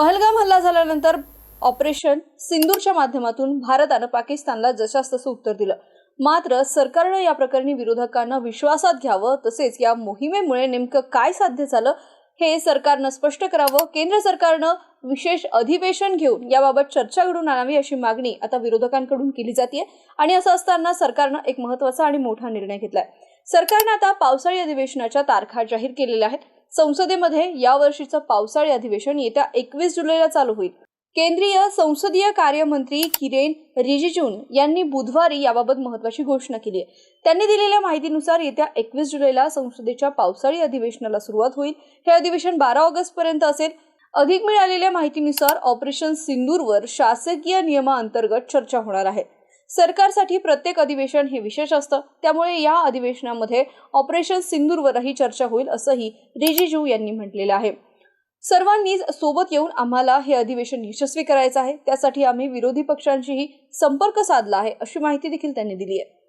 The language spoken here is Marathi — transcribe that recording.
पहलगाम हल्ला झाल्यानंतर ऑपरेशन सिंदूरच्या माध्यमातून भारतानं पाकिस्तानला जशास तसं उत्तर दिलं। मात्र सरकारनं या प्रकरणी विरोधकांना विश्वासात घ्यावं, तसेच या मोहिमेमुळे नेमकं काय साध्य झालं हे सरकारनं स्पष्ट करावं। केंद्र सरकारनं विशेष अधिवेशन घेऊन याबाबत चर्चा घडून आणावी अशी मागणी आता विरोधकांकडून केली जाते। आणि असं असताना सरकारनं एक महत्त्वाचा आणि मोठा निर्णय घेतलाय। सरकारनं आता पावसाळी अधिवेशनाच्या तारखा जाहीर केलेल्या आहेत। संसदेमध्ये या वर्षीचं पावसाळी अधिवेशन येत्या 21 जुलैला चालू होईल। केंद्रीय संसदीय कार्यमंत्री किरेन रिजिजू यांनी बुधवारी याबाबत महत्त्वाची घोषणा केली आहे। त्यांनी दिलेल्या माहितीनुसार येत्या 21 जुलैला संसदेच्या पावसाळी अधिवेशनाला सुरुवात होईल। हे अधिवेशन 12 ऑगस्ट पर्यंत असेल। अधिक मिळालेल्या माहितीनुसार ऑपरेशन सिंदूरवर शासकीय नियमांतर्गत चर्चा होणार आहे। सरकारसाठी प्रत्येक अधिवेशन हे विशेष असतं, त्यामुळे या अधिवेशनामध्ये ऑपरेशन सिंदूरवरही चर्चा होईल असंही रिजिजू यांनी म्हटलेलं आहे। सर्वांनीच सोबत येऊन आम्हाला हे अधिवेशन यशस्वी करायचं आहे, त्यासाठी आम्ही विरोधी पक्षांशीही संपर्क साधला आहे अशी माहिती देखील त्यांनी दिली आहे।